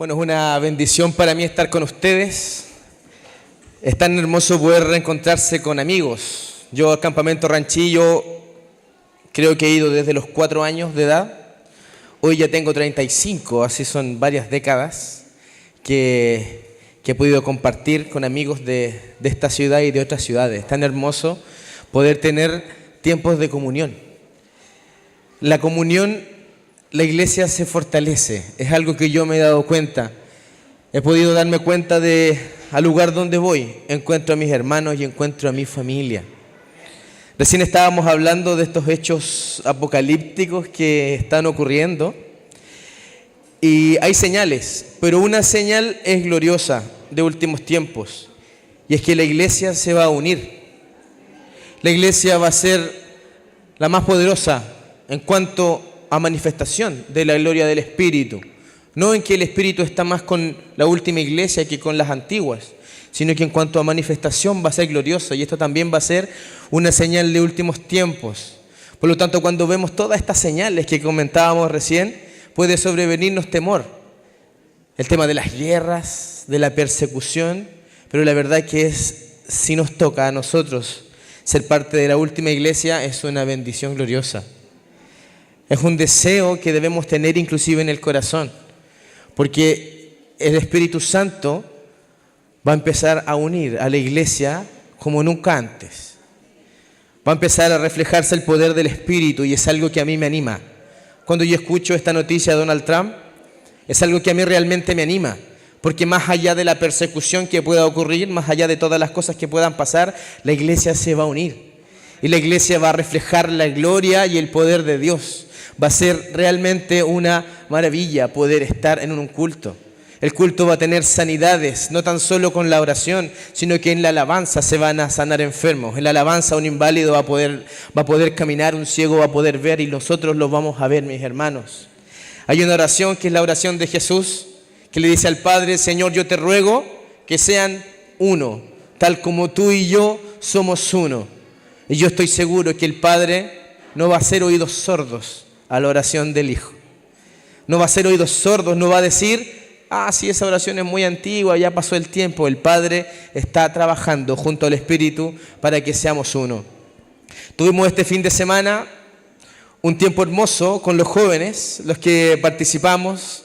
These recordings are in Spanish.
Bueno, es una bendición para mí estar con ustedes. Es tan hermoso poder reencontrarse con amigos. Yo al campamento Ranchillo creo que he ido desde los 4 años de edad. Hoy ya tengo 35, así son varias décadas que he podido compartir con amigos de esta ciudad y de otras ciudades. Es tan hermoso poder tener tiempos de comunión. La comunión, la iglesia se fortalece, es algo que yo me he dado cuenta. He podido darme cuenta al lugar donde voy, encuentro a mis hermanos y encuentro a mi familia. Recién estábamos hablando de estos hechos apocalípticos que están ocurriendo y hay señales, pero una señal es gloriosa de últimos tiempos y es que la iglesia se va a unir. La iglesia va a ser la más poderosa en cuanto a manifestación de la gloria del Espíritu. No en que el Espíritu está más con la última iglesia que con las antiguas, sino que en cuanto a manifestación va a ser gloriosa, y esto también va a ser una señal de últimos tiempos. Por lo tanto, cuando vemos todas estas señales que comentábamos recién, puede sobrevenirnos temor. El tema de las guerras, de la persecución, pero la verdad que si nos toca a nosotros ser parte de la última iglesia, es una bendición gloriosa. Es un deseo que debemos tener inclusive en el corazón, porque el Espíritu Santo va a empezar a unir a la iglesia como nunca antes. Va a empezar a reflejarse el poder del Espíritu y es algo que a mí me anima. Cuando yo escucho esta noticia de Donald Trump, es algo que a mí realmente me anima, porque más allá de la persecución que pueda ocurrir, más allá de todas las cosas que puedan pasar, la iglesia se va a unir. Y la iglesia va a reflejar la gloria y el poder de Dios. Va a ser realmente una maravilla poder estar en un culto. El culto va a tener sanidades, no tan solo con la oración, sino que en la alabanza se van a sanar enfermos. En la alabanza un inválido va a poder caminar, un ciego va a poder ver y nosotros lo vamos a ver, mis hermanos. Hay una oración que es la oración de Jesús, que le dice al Padre: Señor, yo te ruego que sean uno, tal como tú y yo somos uno. Y yo estoy seguro que el Padre no va a hacer oídos sordos a la oración del Hijo. No va a hacer oídos sordos, no va a decir: sí, esa oración es muy antigua, ya pasó el tiempo. El Padre está trabajando junto al Espíritu para que seamos uno. Tuvimos este fin de semana un tiempo hermoso con los jóvenes, los que participamos.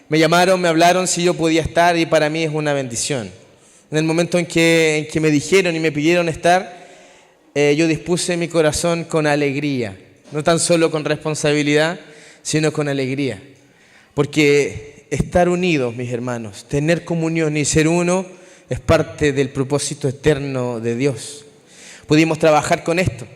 Me llamaron, me hablaron si yo podía estar y para mí es una bendición. En el momento en que me dijeron y me pidieron estar, yo dispuse mi corazón con alegría. No tan solo con responsabilidad, sino con alegría. Porque estar unidos, mis hermanos, tener comunión y ser uno es parte del propósito eterno de Dios. Pudimos trabajar con esto.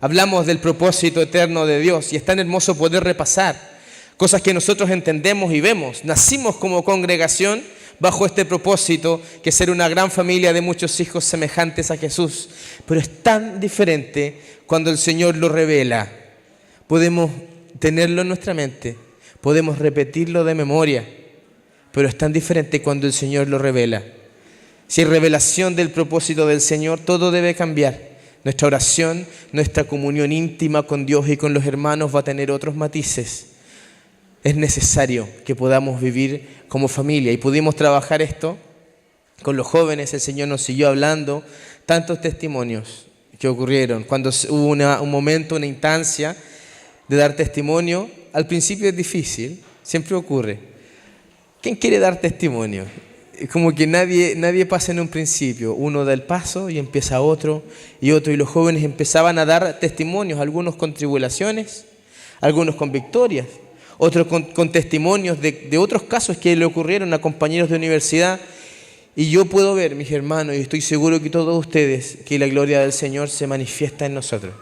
Hablamos del propósito eterno de Dios y es tan hermoso poder repasar cosas que nosotros entendemos y vemos. Nacimos como congregación bajo este propósito, que es ser una gran familia de muchos hijos semejantes a Jesús. Pero es tan diferente cuando el Señor lo revela. Podemos tenerlo en nuestra mente, podemos repetirlo de memoria, pero es tan diferente cuando el Señor lo revela. Si hay revelación del propósito del Señor, todo debe cambiar. Nuestra oración, nuestra comunión íntima con Dios y con los hermanos va a tener otros matices. Es necesario que podamos vivir como familia y pudimos trabajar esto con los jóvenes. El Señor nos siguió hablando, tantos testimonios que ocurrieron. Cuando hubo un momento, una instancia de dar testimonio, al principio es difícil, siempre ocurre. ¿Quién quiere dar testimonio? Es como que nadie pasa en un principio. Uno da el paso y empieza otro y otro. Y los jóvenes empezaban a dar testimonios, algunos con tribulaciones, algunos con victorias, otros con testimonios de otros casos que le ocurrieron a compañeros de universidad. Y yo puedo ver, mis hermanos, y estoy seguro que todos ustedes, que la gloria del Señor se manifiesta en nosotros.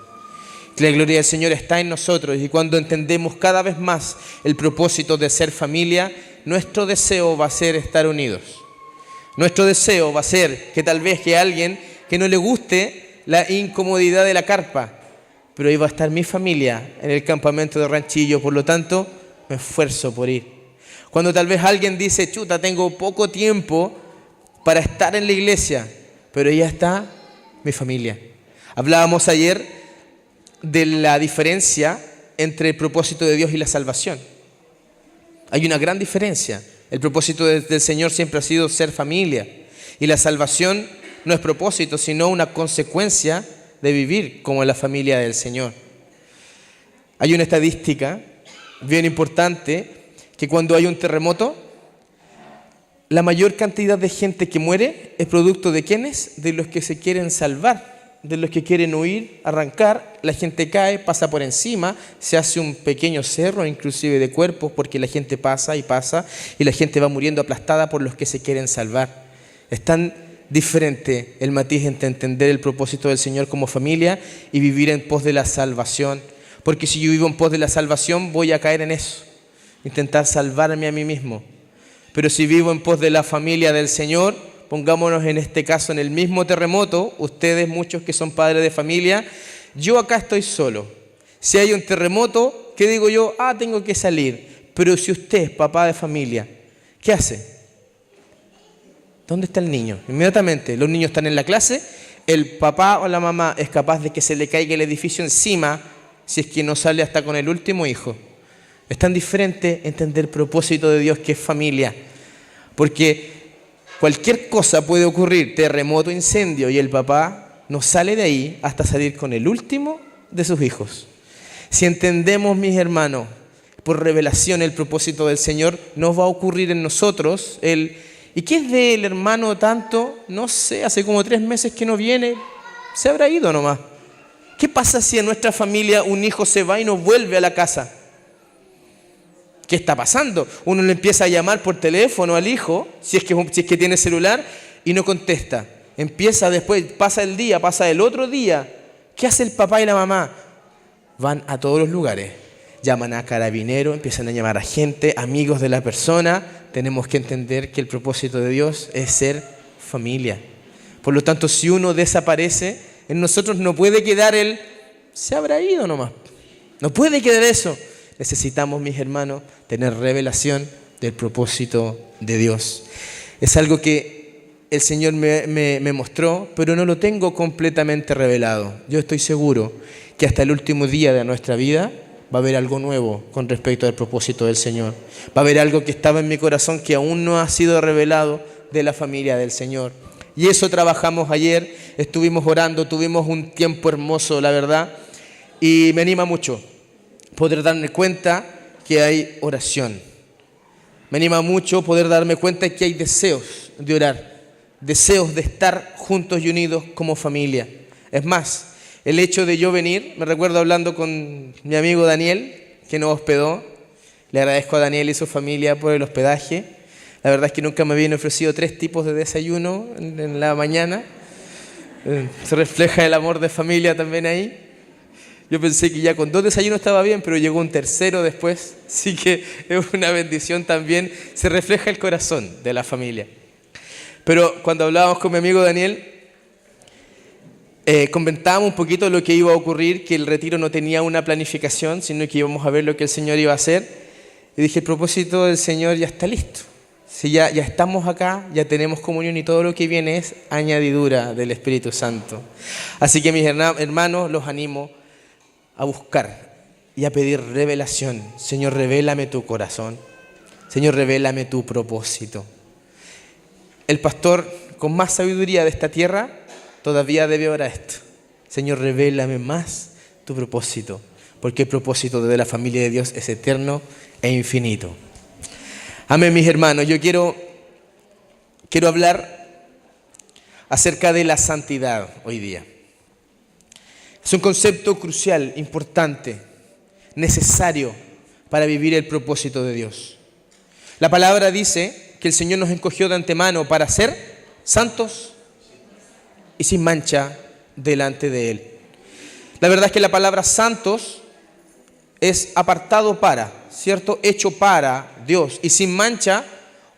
Que la gloria del Señor está en nosotros y cuando entendemos cada vez más el propósito de ser familia, nuestro deseo va a ser estar unidos. Nuestro deseo va a ser que tal vez que alguien que no le guste la incomodidad de la carpa, pero ahí va a estar mi familia en el campamento de Ranchillo, por lo tanto me esfuerzo por ir. Cuando tal vez alguien dice: chuta, tengo poco tiempo para estar en la iglesia, pero ahí está mi familia. Hablábamos ayer de la diferencia entre el propósito de Dios y la salvación. Hay una gran diferencia. El propósito del Señor siempre ha sido ser familia. Y la salvación no es propósito, sino una consecuencia de vivir como la familia del Señor. Hay una estadística bien importante que cuando hay un terremoto, la mayor cantidad de gente que muere es producto de ¿quiénes? De los que se quieren salvar, de los que quieren huir, arrancar. La gente cae, pasa por encima, se hace un pequeño cerro inclusive de cuerpos porque la gente pasa y la gente va muriendo aplastada por los que se quieren salvar. Es tan diferente el matiz entre entender el propósito del Señor como familia y vivir en pos de la salvación. Porque si yo vivo en pos de la salvación voy a caer en eso, intentar salvarme a mí mismo. Pero si vivo en pos de la familia del Señor, pongámonos en este caso en el mismo terremoto, ustedes muchos que son padres de familia, yo acá estoy solo. Si hay un terremoto, ¿qué digo yo? Tengo que salir. Pero si usted es papá de familia, ¿qué hace? ¿Dónde está el niño? Inmediatamente, los niños están en la clase, el papá o la mamá es capaz de que se le caiga el edificio encima si es que no sale hasta con el último hijo. Es tan diferente entender el propósito de Dios que es familia. Porque cualquier cosa puede ocurrir, terremoto, incendio, y el papá no sale de ahí hasta salir con el último de sus hijos. Si entendemos, mis hermanos, por revelación el propósito del Señor, no va a ocurrir en nosotros ¿y qué es del hermano tanto? No sé, hace como 3 meses que no viene, se habrá ido nomás. ¿Qué pasa si en nuestra familia un hijo se va y no vuelve a la casa? ¿Qué está pasando? Uno le empieza a llamar por teléfono al hijo, si es que tiene celular, y no contesta. Empieza después, pasa el día, pasa el otro día. ¿Qué hace el papá y la mamá? Van a todos los lugares. Llaman a carabineros, empiezan a llamar a gente, amigos de la persona. Tenemos que entender que el propósito de Dios es ser familia. Por lo tanto, si uno desaparece, en nosotros no puede quedar se habrá ido nomás. No puede quedar eso. Necesitamos, mis hermanos, tener revelación del propósito de Dios. Es algo que el Señor me mostró, pero no lo tengo completamente revelado. Yo estoy seguro que hasta el último día de nuestra vida va a haber algo nuevo con respecto al propósito del Señor. Va a haber algo que estaba en mi corazón que aún no ha sido revelado de la familia del Señor. Y eso trabajamos ayer, estuvimos orando, tuvimos un tiempo hermoso, la verdad, y me anima mucho poder darme cuenta que hay oración. Me anima mucho poder darme cuenta que hay deseos de orar, deseos de estar juntos y unidos como familia. Es más, el hecho de yo venir, me recuerdo hablando con mi amigo Daniel, que nos hospedó. Le agradezco a Daniel y su familia por el hospedaje. La verdad es que nunca me habían ofrecido 3 tipos de desayuno en la mañana. Se refleja el amor de familia también ahí. Yo pensé que ya con 2 desayunos estaba bien, pero llegó un tercero después. Así que es una bendición también. Se refleja el corazón de la familia. Pero cuando hablábamos con mi amigo Daniel, comentábamos un poquito lo que iba a ocurrir, que el retiro no tenía una planificación, sino que íbamos a ver lo que el Señor iba a hacer. Y dije, el propósito del Señor ya está listo. Si ya estamos acá, ya tenemos comunión y todo lo que viene es añadidura del Espíritu Santo. Así que mis hermanos, los animo a buscar y a pedir revelación. Señor, revélame tu corazón. Señor, revélame tu propósito. El pastor con más sabiduría de esta tierra todavía debe orar esto. Señor, revélame más tu propósito, porque el propósito de la familia de Dios es eterno e infinito. Amén, mis hermanos. Yo quiero hablar acerca de la santidad hoy día. Es un concepto crucial, importante, necesario para vivir el propósito de Dios. La palabra dice que el Señor nos escogió de antemano para ser santos y sin mancha delante de Él. La verdad es que la palabra santos es apartado para, ¿cierto? Hecho para Dios. Y sin mancha,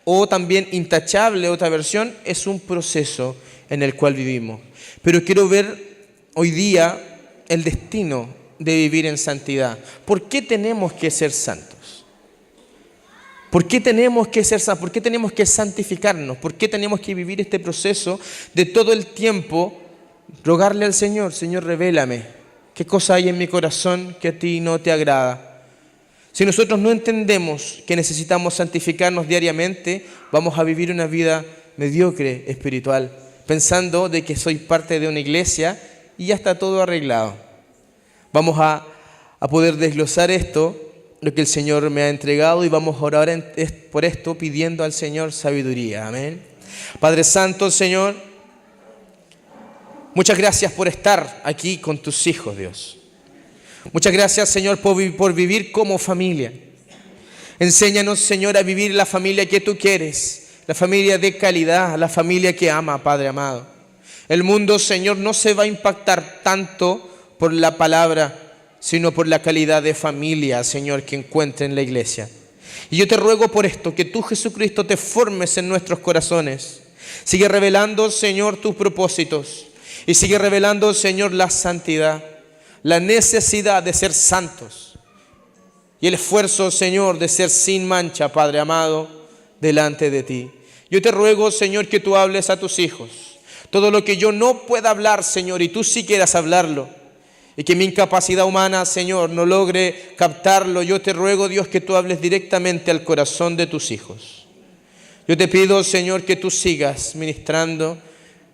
o también intachable, otra versión, es un proceso en el cual vivimos. Pero quiero ver hoy día el destino de vivir en santidad. ¿Por qué tenemos que ser santos? ¿Por qué tenemos que ser santos? ¿Por qué tenemos que santificarnos? ¿Por qué tenemos que vivir este proceso de todo el tiempo rogarle al Señor, Señor, revélame qué cosa hay en mi corazón que a ti no te agrada? Si nosotros no entendemos que necesitamos santificarnos diariamente, vamos a vivir una vida mediocre espiritual, pensando de que soy parte de una iglesia y ya está todo arreglado. Vamos a poder desglosar esto, lo que el Señor me ha entregado, y vamos a orar por esto pidiendo al Señor sabiduría. Amén. Padre Santo, Señor, muchas gracias por estar aquí con tus hijos, Dios. Muchas gracias, Señor, por vivir como familia. Enséñanos, Señor, a vivir la familia que tú quieres, la familia de calidad, la familia que ama, Padre amado. El mundo, Señor, no se va a impactar tanto por la palabra, sino por la calidad de familia, Señor, que encuentre en la iglesia. Y yo te ruego por esto, que tú, Jesucristo, te formes en nuestros corazones. Sigue revelando, Señor, tus propósitos. Y sigue revelando, Señor, la santidad, la necesidad de ser santos. Y el esfuerzo, Señor, de ser sin mancha, Padre amado, delante de ti. Yo te ruego, Señor, que tú hables a tus hijos. Todo lo que yo no pueda hablar, Señor, y tú sí quieras hablarlo, y que mi incapacidad humana, Señor, no logre captarlo, yo te ruego, Dios, que tú hables directamente al corazón de tus hijos. Yo te pido, Señor, que tú sigas ministrando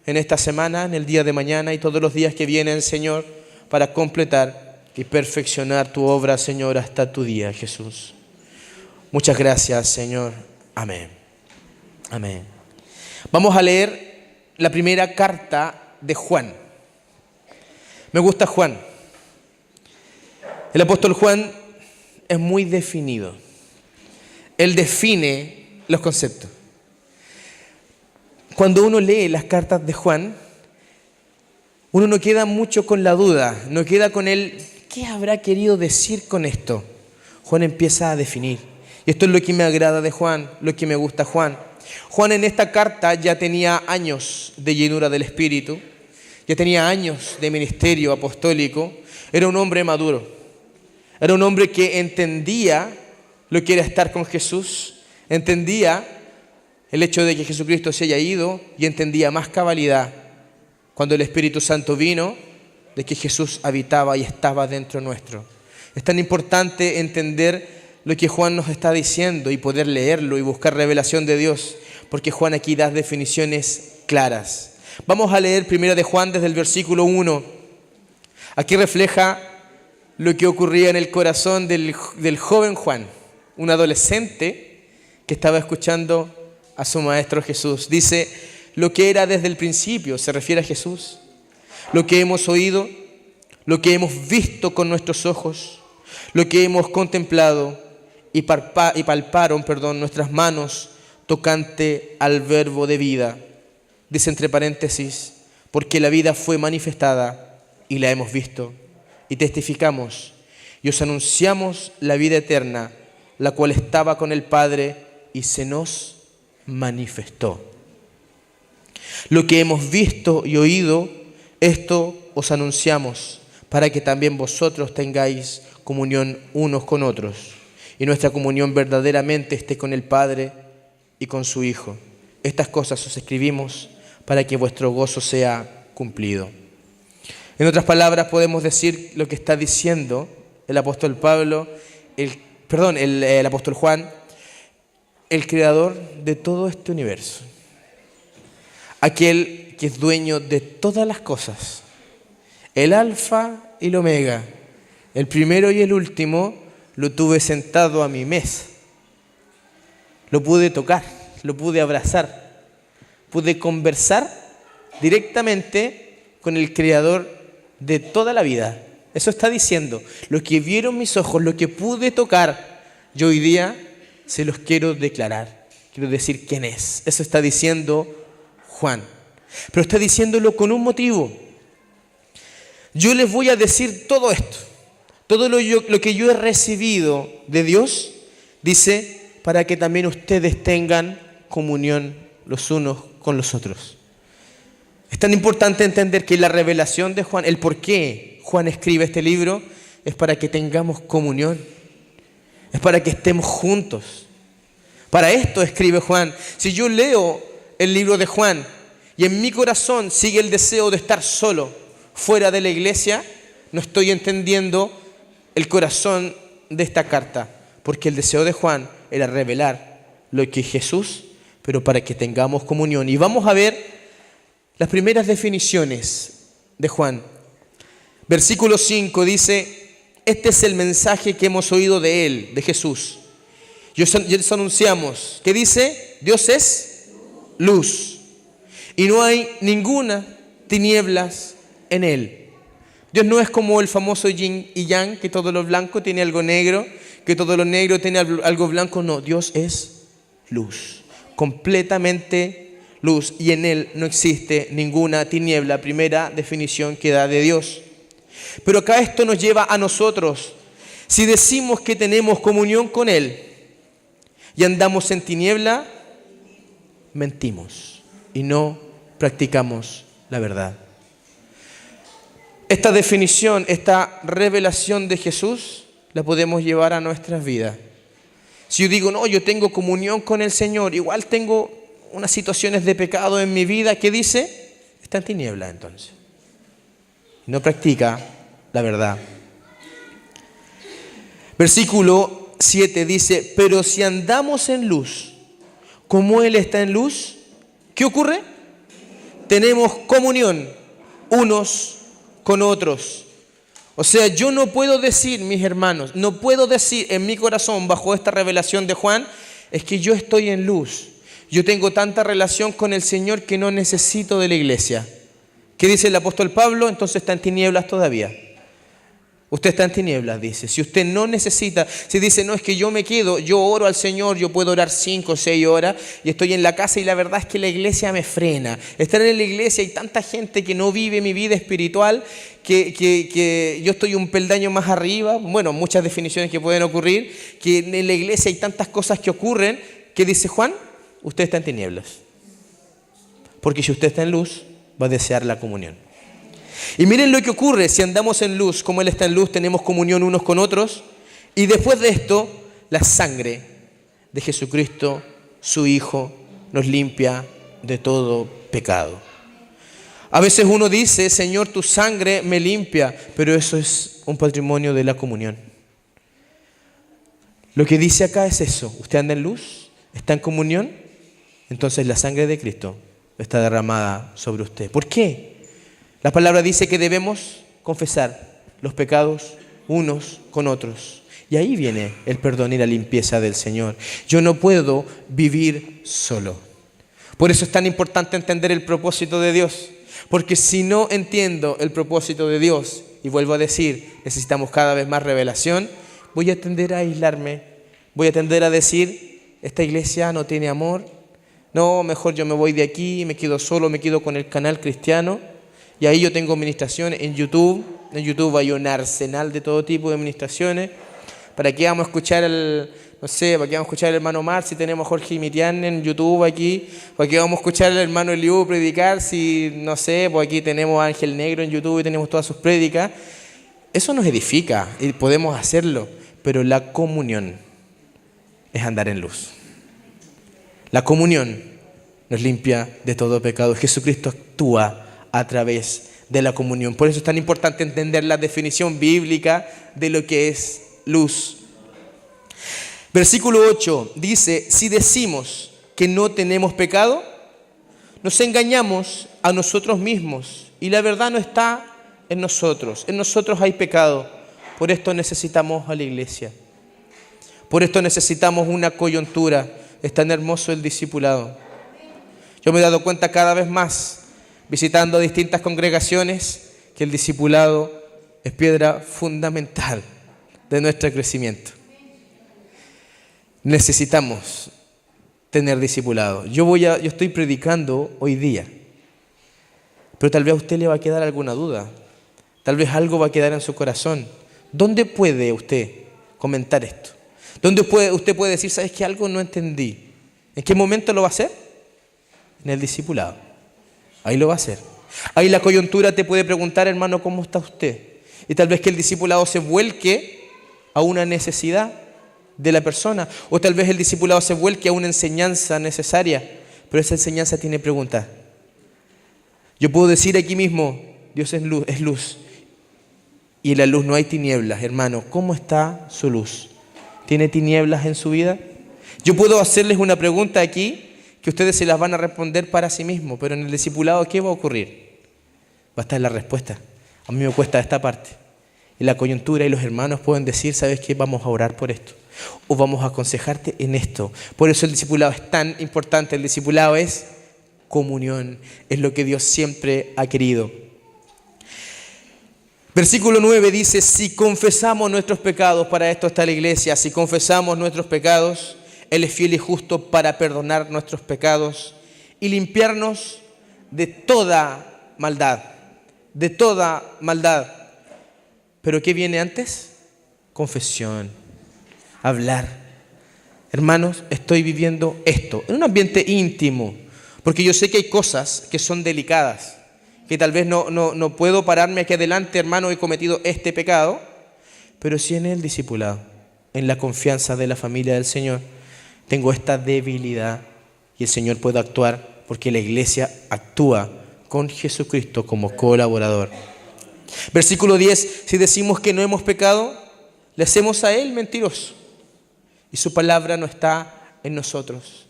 en esta semana, en el día de mañana y todos los días que vienen, Señor, para completar y perfeccionar tu obra, Señor, hasta tu día, Jesús. Muchas gracias, Señor. Amén. Amén. Vamos a leer la primera carta de Juan. Me gusta Juan. El apóstol Juan es muy definido. Él define los conceptos. Cuando uno lee las cartas de Juan, uno no queda mucho con la duda, no queda con él, ¿qué habrá querido decir con esto? Juan empieza a definir. Y esto es lo que me agrada de Juan, lo que me gusta de Juan. Juan en esta carta ya tenía años de llenura del Espíritu, ya tenía años de ministerio apostólico, era un hombre maduro, era un hombre que entendía lo que era estar con Jesús, entendía el hecho de que Jesucristo se haya ido y entendía más cabalidad cuando el Espíritu Santo vino, de que Jesús habitaba y estaba dentro nuestro. Es tan importante entender lo que Juan nos está diciendo y poder leerlo y buscar revelación de Dios, porque Juan aquí da definiciones claras. Vamos a leer primero de Juan desde el versículo 1. Aquí refleja lo que ocurría en el corazón del joven Juan, un adolescente que estaba escuchando a su maestro Jesús. Dice, lo que era desde el principio, se refiere a Jesús, lo que hemos oído, lo que hemos visto con nuestros ojos, lo que hemos contemplado y palparon nuestras manos tocante al verbo de vida. Dice entre paréntesis, porque la vida fue manifestada y la hemos visto y testificamos y os anunciamos la vida eterna, la cual estaba con el Padre y se nos manifestó. Lo que hemos visto y oído, esto os anunciamos, para que también vosotros tengáis comunión unos con otros, y nuestra comunión verdaderamente esté con el Padre y con su Hijo. Estas cosas os escribimos para que vuestro gozo sea cumplido. En otras palabras, podemos decir lo que está diciendo el apóstol el apóstol Juan, el creador de todo este universo, aquel que es dueño de todas las cosas, el alfa y el omega, el primero y el último, lo tuve sentado a mi mesa, lo pude tocar, lo pude abrazar, pude conversar directamente con el creador de toda la vida. Eso está diciendo, lo que vieron mis ojos, lo que pude tocar, yo hoy día se los quiero declarar, quiero decir quién es. Eso está diciendo Juan, pero está diciéndolo con un motivo. Yo les voy a decir todo esto, todo lo que yo he recibido de Dios, dice, para que también ustedes tengan comunión los unos con los otros. Es tan importante entender que la revelación de Juan, el por qué Juan escribe este libro, es para que tengamos comunión, es para que estemos juntos. Para esto escribe Juan. Si yo leo el libro de Juan y en mi corazón sigue el deseo de estar solo, fuera de la iglesia, no estoy entendiendo el corazón de esta carta. porque el deseo de Juan era revelar lo que es Jesús, pero para que tengamos comunión. Y vamos a ver las primeras definiciones de Juan. Versículo 5 dice: este es el mensaje que hemos oído de Él, de Jesús. Y os anunciamos, ¿qué dice? Dios es luz y no hay ninguna tinieblas en Él. Dios no es como el famoso yin y yang, que todo lo blanco tiene algo negro, que todo lo negro tiene algo blanco. No, Dios es luz, completamente luz, y en Él no existe ninguna tiniebla. Primera definición que da de Dios. Pero acá esto nos lleva a nosotros. Si decimos que tenemos comunión con Él y andamos en tiniebla, mentimos y no practicamos la verdad. Esta definición, esta revelación de Jesús, la podemos llevar a nuestras vidas. Si yo digo, no, yo tengo comunión con el Señor, igual tengo unas situaciones de pecado en mi vida, ¿qué dice? Está en tiniebla entonces. No practica la verdad. Versículo 7 dice: pero si andamos en luz, como Él está en luz, ¿qué ocurre? Tenemos comunión unos con otros. O sea, yo no puedo decir, mis hermanos, no puedo decir en mi corazón, bajo esta revelación de Juan, es que yo estoy en luz. Yo tengo tanta relación con el Señor que no necesito de la iglesia. ¿Qué dice el apóstol Pablo? Entonces está en tinieblas todavía. Usted está en tinieblas, dice. Si usted no necesita, si dice, no, es que yo me quedo, yo oro al Señor, yo puedo orar 5 o 6 horas y estoy en la casa y la verdad es que la iglesia me frena. Estar en la iglesia, hay tanta gente que no vive mi vida espiritual, que yo estoy un peldaño más arriba. Bueno, muchas definiciones que pueden ocurrir, que en la iglesia hay tantas cosas que ocurren, que dice Juan, usted está en tinieblas. Porque si usted está en luz, va a desear la comunión. Y miren lo que ocurre si andamos en luz, como Él está en luz, tenemos comunión unos con otros. Y después de esto, la sangre de Jesucristo, su Hijo, nos limpia de todo pecado. A veces uno dice, Señor, tu sangre me limpia, pero eso es un patrimonio de la comunión. Lo que dice acá es eso: usted anda en luz, está en comunión, entonces la sangre de Cristo está derramada sobre usted. ¿Por qué? La palabra dice que debemos confesar los pecados unos con otros. Y ahí viene el perdón y la limpieza del Señor. Yo no puedo vivir solo. Por eso es tan importante entender el propósito de Dios. Porque si no entiendo el propósito de Dios, y vuelvo a decir, necesitamos cada vez más revelación, voy a tender a aislarme. Voy a tender a decir, esta iglesia no tiene amor. No, mejor yo me voy de aquí, me quedo solo, me quedo con el canal cristiano. Y ahí yo tengo administraciones en YouTube. En YouTube hay un arsenal de todo tipo de administraciones. ¿Para qué vamos a escuchar para qué vamos a escuchar al hermano Mar si tenemos a Jorge Mitián en YouTube aquí? ¿Para qué vamos a escuchar al hermano Eliú predicar si, pues aquí tenemos a Ángel Negro en YouTube y tenemos todas sus prédicas? Eso nos edifica y podemos hacerlo, pero la comunión es andar en luz. La comunión nos limpia de todo pecado. Jesucristo actúa a través de la comunión. Por eso es tan importante entender la definición bíblica de lo que es luz. Versículo 8 dice: si decimos que no tenemos pecado, nos engañamos a nosotros mismos y la verdad no está en nosotros. En nosotros hay pecado. Por esto necesitamos a la iglesia. Por esto necesitamos una coyuntura. Es tan hermoso el discipulado. Yo me he dado cuenta cada vez más, visitando distintas congregaciones, que el discipulado es piedra fundamental de nuestro crecimiento. Necesitamos tener discipulado. Yo estoy predicando hoy día, pero tal vez a usted le va a quedar alguna duda. Tal vez algo va a quedar en su corazón. ¿Dónde puede usted comentar esto? ¿Dónde usted puede decir, sabes que algo no entendí? ¿En qué momento lo va a hacer? En el discipulado. Ahí lo va a hacer. Ahí la coyuntura te puede preguntar, hermano, ¿cómo está usted? Y tal vez que el discipulado se vuelque a una necesidad de la persona. O tal vez el discipulado se vuelque a una enseñanza necesaria. Pero esa enseñanza tiene preguntas. Yo puedo decir aquí mismo, Dios es luz. Y en la luz no hay tinieblas, hermano. ¿Cómo está su luz? ¿Tiene tinieblas en su vida? Yo puedo hacerles una pregunta aquí que ustedes se las van a responder para sí mismos, pero en el discipulado, ¿qué va a ocurrir? Va a estar la respuesta. A mí me cuesta esta parte. Y la coyuntura y los hermanos pueden decir, ¿sabes qué? Vamos a orar por esto. O vamos a aconsejarte en esto. Por eso el discipulado es tan importante. El discipulado es comunión. Es lo que Dios siempre ha querido. Versículo 9 dice, si confesamos nuestros pecados, para esto está la iglesia, si confesamos nuestros pecados, Él es fiel y justo para perdonar nuestros pecados y limpiarnos de toda maldad. De toda maldad. ¿Pero qué viene antes? Confesión. Hablar. Hermanos, estoy viviendo esto en un ambiente íntimo, porque yo sé que hay cosas que son delicadas, que tal vez no puedo pararme aquí adelante, hermano, he cometido este pecado, pero sí en el discipulado, en la confianza de la familia del Señor, tengo esta debilidad y el Señor puede actuar porque la iglesia actúa con Jesucristo como colaborador. Versículo 10, si decimos que no hemos pecado, le hacemos a Él mentiroso y su palabra no está en nosotros.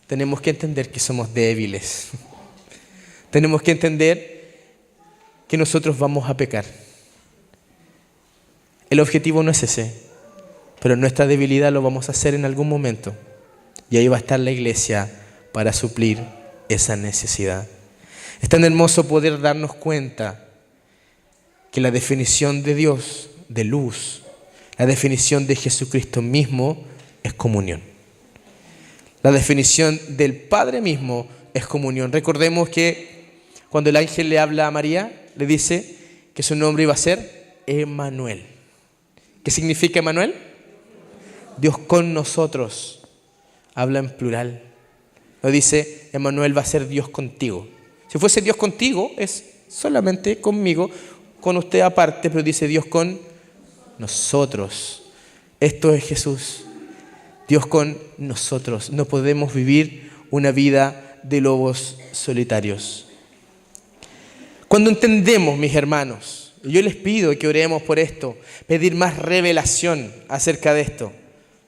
Tenemos que entender que somos débiles. Tenemos que entender que nosotros vamos a pecar. El objetivo no es ese, pero nuestra debilidad lo vamos a hacer en algún momento. Y ahí va a estar la iglesia para suplir esa necesidad. Es tan hermoso poder darnos cuenta que la definición de Dios, de luz, la definición de Jesucristo mismo es comunión. La definición del Padre mismo es comunión. Recordemos que cuando el ángel le habla a María, le dice que su nombre iba a ser Emmanuel. ¿Qué significa Emmanuel? Dios con nosotros. Habla en plural. Lo dice, Emmanuel va a ser Dios contigo. Si fuese Dios contigo, es solamente conmigo, con usted aparte, pero dice Dios con nosotros. Esto es Jesús. Dios con nosotros. No podemos vivir una vida de lobos solitarios. Cuando entendemos, mis hermanos, yo les pido que oremos por esto, pedir más revelación acerca de esto.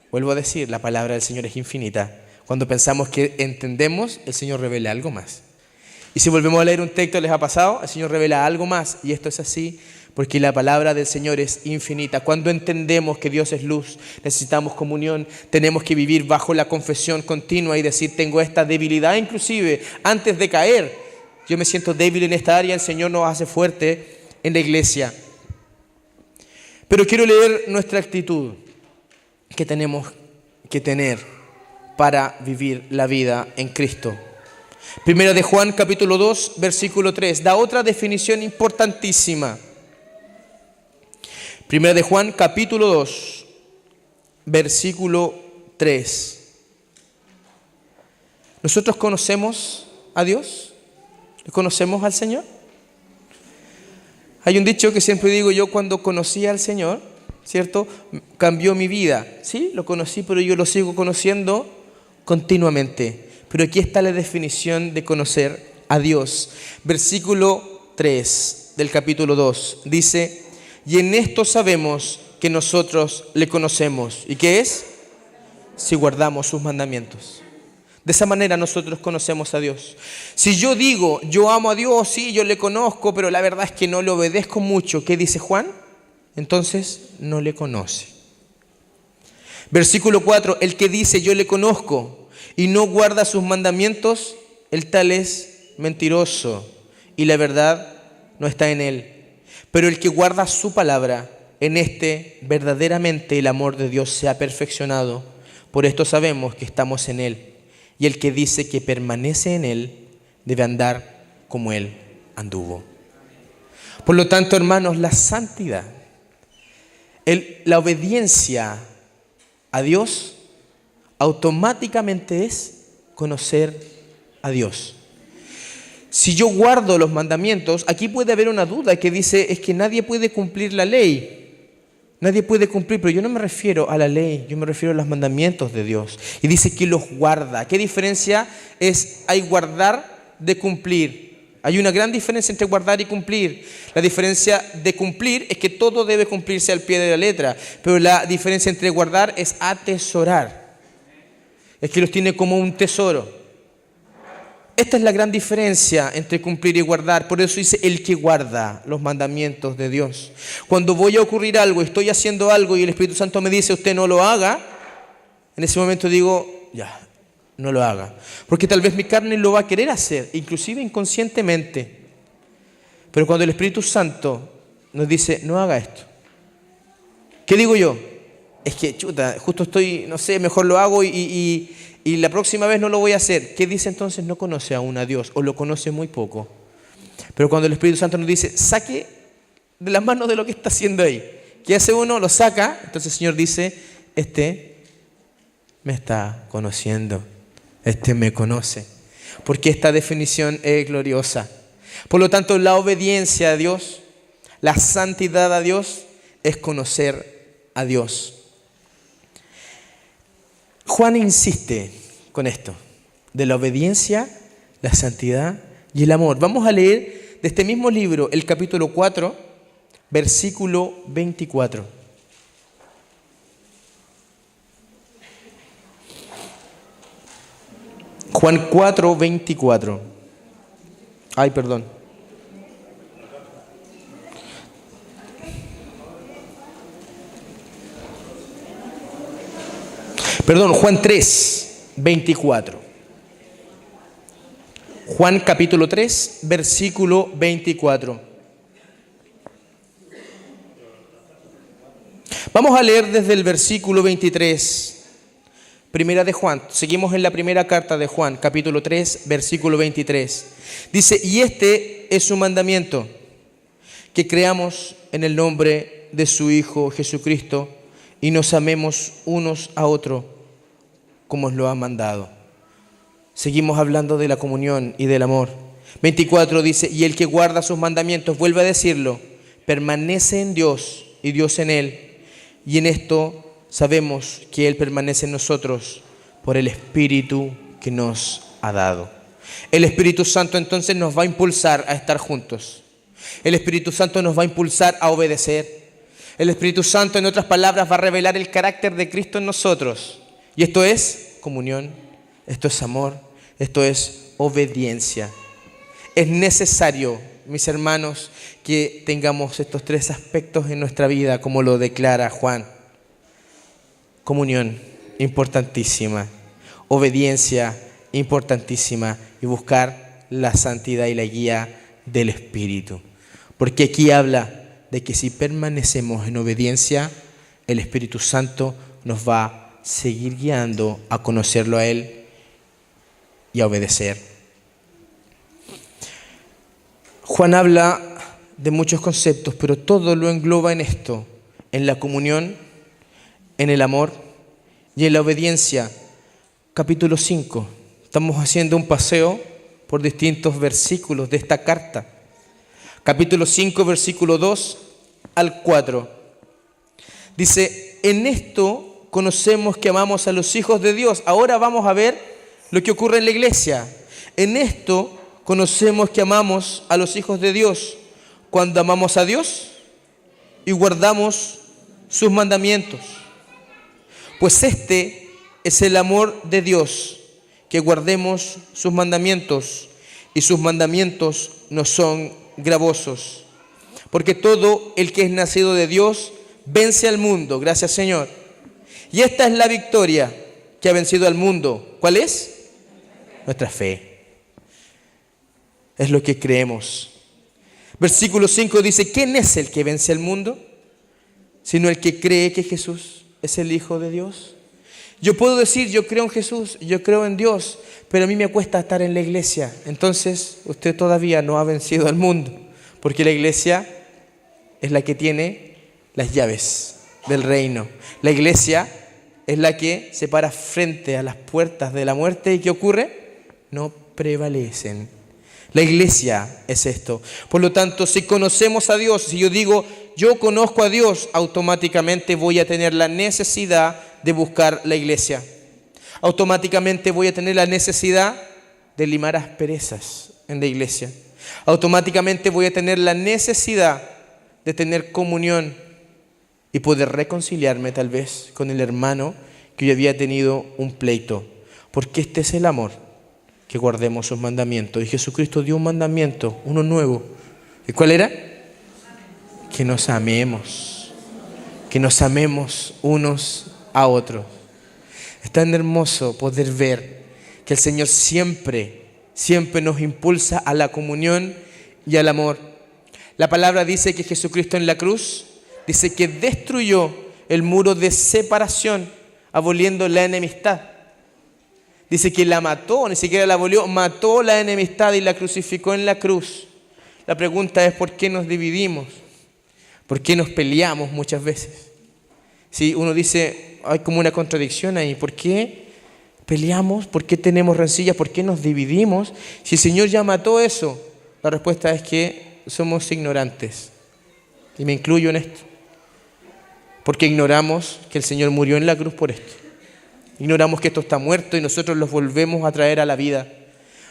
Vuelvo a decir, la palabra del Señor es infinita. Cuando pensamos que entendemos, el Señor revela algo más. Y si volvemos a leer un texto, ¿les ha pasado? El Señor revela algo más. Y esto es así porque la palabra del Señor es infinita. Cuando entendemos que Dios es luz, necesitamos comunión, tenemos que vivir bajo la confesión continua y decir, tengo esta debilidad, inclusive antes de caer. Yo me siento débil en esta área, el Señor nos hace fuerte en la iglesia. Pero quiero leer nuestra actitud que tenemos que tener para vivir la vida en Cristo. Primera de Juan, capítulo 2, versículo 3, da otra definición importantísima. Primera de Juan, capítulo 2, versículo 3. ¿Nosotros conocemos a Dios? ¿Conocemos al Señor? Hay un dicho que siempre digo, yo cuando conocí al Señor, ¿cierto? Cambió mi vida. Sí, lo conocí, pero yo lo sigo conociendo continuamente. Pero aquí está la definición de conocer a Dios. Versículo 3 del capítulo 2 dice, y en esto sabemos que nosotros le conocemos. ¿Y qué es? Si guardamos sus mandamientos. De esa manera nosotros conocemos a Dios. Si yo digo, yo amo a Dios, sí, yo le conozco, pero la verdad es que no le obedezco mucho, ¿qué dice Juan? Entonces no le conoce. Versículo 4, el que dice yo le conozco y no guarda sus mandamientos, el tal es mentiroso y la verdad no está en él. Pero el que guarda su palabra, en este verdaderamente el amor de Dios se ha perfeccionado. Por esto sabemos que estamos en él. Y el que dice que permanece en él debe andar como él anduvo. Por lo tanto, hermanos, la santidad, la obediencia a Dios automáticamente es conocer a Dios. Si yo guardo los mandamientos, aquí puede haber una duda que dice, es que nadie puede cumplir la ley. Nadie puede cumplir, pero yo no me refiero a la ley, yo me refiero a los mandamientos de Dios. Y dice que los guarda. ¿Qué diferencia hay guardar de cumplir? Hay una gran diferencia entre guardar y cumplir. La diferencia de cumplir es que todo debe cumplirse al pie de la letra, pero la diferencia entre guardar es atesorar. Es que los tiene como un tesoro. Esta es la gran diferencia entre cumplir y guardar. Por eso dice el que guarda los mandamientos de Dios. Cuando voy a ocurrir algo, estoy haciendo algo y el Espíritu Santo me dice usted no lo haga, en ese momento digo ya, no lo haga. Porque tal vez mi carne lo va a querer hacer, inclusive inconscientemente. Pero cuando el Espíritu Santo nos dice no haga esto, ¿qué digo yo? Es que chuta, justo estoy, no sé, mejor lo hago y la próxima vez no lo voy a hacer. ¿Qué dice entonces? No conoce aún a Dios o lo conoce muy poco. Pero cuando el Espíritu Santo nos dice, saque de las manos de lo que está haciendo ahí. ¿Qué hace uno? Lo saca. Entonces el Señor dice, este me está conociendo. Este me conoce. Porque esta definición es gloriosa. Por lo tanto, la obediencia a Dios, la santidad a Dios, es conocer a Dios. Juan insiste con esto, de la obediencia, la santidad y el amor. Vamos a leer de este mismo libro el capítulo 4, versículo 24. Juan 4, 24. Ay, perdón. Perdón, Juan 3, 24. Juan capítulo 3, versículo 24. Vamos a leer desde el versículo 23. Primera de Juan. Seguimos en la primera carta de Juan, capítulo 3, versículo 23. Dice, y este es su mandamiento, que creamos en el nombre de su Hijo Jesucristo y nos amemos unos a otros como os lo ha mandado. Seguimos hablando de la comunión y del amor. 24 dice, y el que guarda sus mandamientos, vuelve a decirlo, permanece en Dios y Dios en él. Y en esto sabemos que Él permanece en nosotros por el Espíritu que nos ha dado. El Espíritu Santo entonces nos va a impulsar a estar juntos. El Espíritu Santo nos va a impulsar a obedecer. El Espíritu Santo, en otras palabras, va a revelar el carácter de Cristo en nosotros. Y esto es comunión, esto es amor, esto es obediencia. Es necesario, mis hermanos, que tengamos estos tres aspectos en nuestra vida, como lo declara Juan. Comunión, importantísima. Obediencia, importantísima. Y buscar la santidad y la guía del Espíritu. Porque aquí habla de que si permanecemos en obediencia, el Espíritu Santo nos va a seguir guiando a conocerlo a Él y a obedecer. Juan habla de muchos conceptos, pero todo lo engloba en esto, en la comunión, en el amor y en la obediencia. Capítulo 5. Estamos haciendo un paseo por distintos versículos de esta carta. Capítulo 5, versículo 2 al 4. Dice, en esto conocemos que amamos a los hijos de Dios. Ahora vamos a ver lo que ocurre en la iglesia. En esto conocemos que amamos a los hijos de Dios cuando amamos a Dios y guardamos sus mandamientos. Pues este es el amor de Dios, que guardemos sus mandamientos, y sus mandamientos no son gravosos. Porque todo el que es nacido de Dios vence al mundo. Gracias, Señor. Y esta es la victoria que ha vencido al mundo. ¿Cuál es? Nuestra fe. Es lo que creemos. Versículo 5 dice, ¿quién es el que vence al mundo? Sino el que cree que Jesús es el Hijo de Dios. Yo puedo decir, yo creo en Jesús, yo creo en Dios, pero a mí me cuesta estar en la iglesia. Entonces, usted todavía no ha vencido al mundo, porque la iglesia es la que tiene las llaves del reino. La iglesia es la que se para frente a las puertas de la muerte y ¿qué ocurre? No prevalecen. La iglesia es esto. Por lo tanto, si conocemos a Dios, si yo digo, yo conozco a Dios, automáticamente voy a tener la necesidad de buscar la iglesia. Automáticamente voy a tener la necesidad de limar asperezas en la iglesia. automáticamente voy a tener la necesidad de tener comunión y poder reconciliarme tal vez con el hermano que yo había tenido un pleito. Porque este es el amor, que guardemos sus mandamientos. Y Jesucristo dio un mandamiento, uno nuevo. ¿Y cuál era? Que nos amemos. Que nos amemos unos a otros. Es tan hermoso poder ver que el Señor siempre nos impulsa a la comunión y al amor. La palabra dice que Jesucristo en la cruz, dice que destruyó el muro de separación, aboliendo la enemistad. Dice que la mató, ni siquiera la abolió, mató la enemistad y la crucificó en la cruz. La pregunta es: ¿por qué nos dividimos? ¿Por qué nos peleamos muchas veces? Si uno dice, hay como una contradicción ahí. ¿Por qué peleamos? ¿Por qué tenemos rencillas? ¿Por qué nos dividimos? Si el Señor ya mató eso, la respuesta es que somos ignorantes. Y me incluyo en esto. Porque ignoramos que el Señor murió en la cruz por esto. Ignoramos que esto está muerto y nosotros los volvemos a traer a la vida.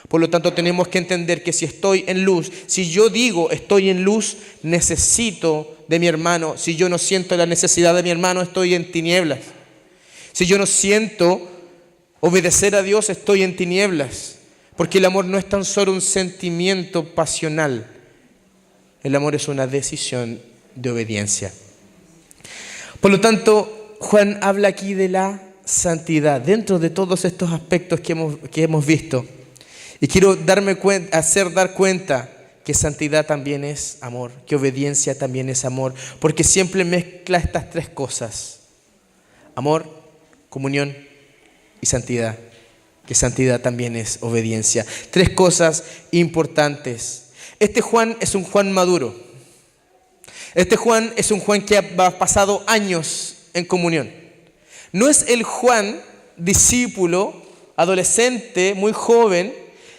Por lo tanto, tenemos que entender que si estoy en luz, si yo digo estoy en luz, necesito de mi hermano. Si yo no siento la necesidad de mi hermano, estoy en tinieblas. Si yo no siento obedecer a Dios, estoy en tinieblas. Porque el amor no es tan solo un sentimiento pasional. El amor es una decisión de obediencia. Por lo tanto, Juan habla aquí de la santidad, dentro de todos estos aspectos que hemos visto. Y quiero hacer dar cuenta que santidad también es amor, que obediencia también es amor, porque siempre mezcla estas tres cosas: amor, comunión y santidad. Que santidad también es obediencia. Tres cosas importantes. Este Juan es un Juan maduro. Este Juan es un Juan que ha pasado años en comunión. No es el Juan discípulo, adolescente, muy joven,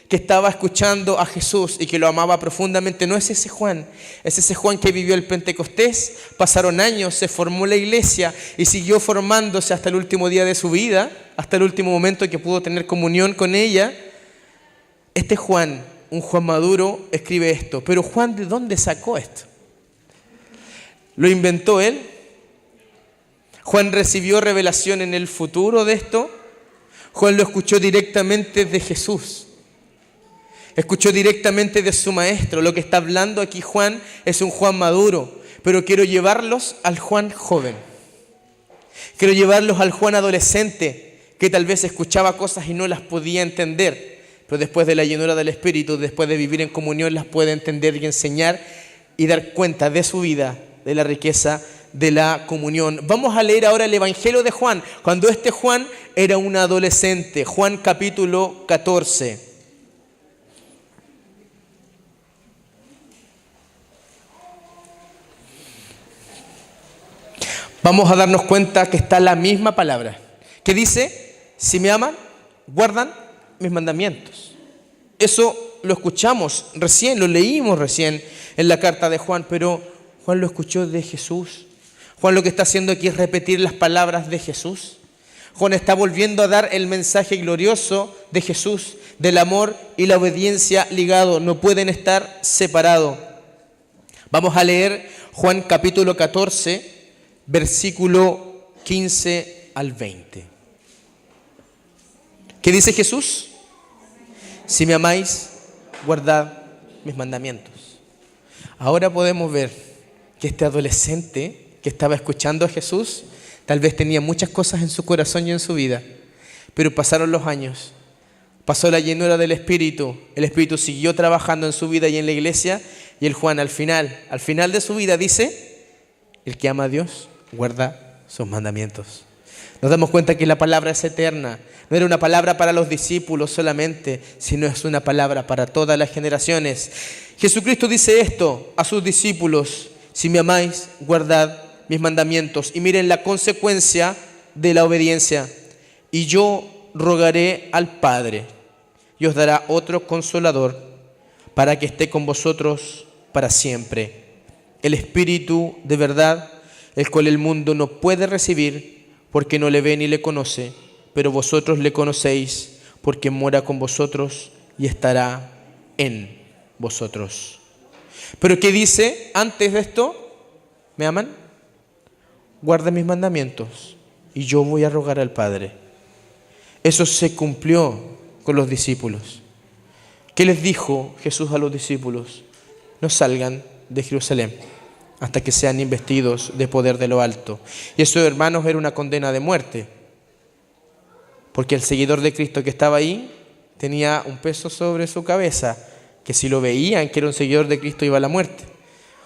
que estaba escuchando a Jesús y que lo amaba profundamente. No es ese Juan. Es ese Juan que vivió el Pentecostés. Pasaron años, se formó la iglesia y siguió formándose hasta el último día de su vida, hasta el último momento en que pudo tener comunión con ella. Este Juan, un Juan maduro, escribe esto. Pero Juan, ¿de dónde sacó esto? ¿Lo inventó él? ¿Juan recibió revelación en el futuro de esto? Juan lo escuchó directamente de Jesús. Escuchó directamente de su maestro. Lo que está hablando aquí Juan es un Juan maduro, pero quiero llevarlos al Juan joven. Quiero llevarlos al Juan adolescente, que tal vez escuchaba cosas y no las podía entender, pero después de la llenura del Espíritu, después de vivir en comunión, las puede entender y enseñar y dar cuenta de su vida, de la riqueza de la comunión. Vamos a leer ahora el Evangelio de Juan, cuando este Juan era un adolescente. Juan capítulo 14. Vamos a darnos cuenta que está la misma palabra, que dice: si me aman, guardan mis mandamientos. Eso lo escuchamos recién, lo leímos recién en la carta de Juan, pero Juan lo escuchó de Jesús. Juan lo que está haciendo aquí es repetir las palabras de Jesús. Juan está volviendo a dar el mensaje glorioso de Jesús, del amor y la obediencia ligado, no pueden estar separados. Vamos a leer Juan capítulo 14, versículo 15 al 20. ¿Qué dice Jesús? Si me amáis, guardad mis mandamientos. Ahora podemos ver que este adolescente que estaba escuchando a Jesús, tal vez tenía muchas cosas en su corazón y en su vida, pero pasaron los años, pasó la llenura del Espíritu, el Espíritu siguió trabajando en su vida y en la iglesia, y el Juan al final de su vida dice: el que ama a Dios guarda sus mandamientos. Nos damos cuenta que la palabra es eterna. No era una palabra para los discípulos solamente, sino es una palabra para todas las generaciones. Jesucristo dice esto a sus discípulos: si me amáis, guardad mis mandamientos. Y miren la consecuencia de la obediencia: y yo rogaré al Padre, y os dará otro consolador, para que esté con vosotros para siempre, el Espíritu de verdad, el cual el mundo no puede recibir, porque no le ve ni le conoce, pero vosotros le conocéis, porque mora con vosotros y estará en vosotros. Pero ¿qué dice antes de esto? ¿Me aman? Guarden mis mandamientos y yo voy a rogar al Padre. Eso se cumplió con los discípulos. ¿Qué les dijo Jesús a los discípulos? No salgan de Jerusalén hasta que sean investidos de poder de lo alto. Y eso, hermanos, era una condena de muerte. Porque el seguidor de Cristo que estaba ahí tenía un peso sobre su cabeza, que si lo veían que era un seguidor de Cristo iba a la muerte.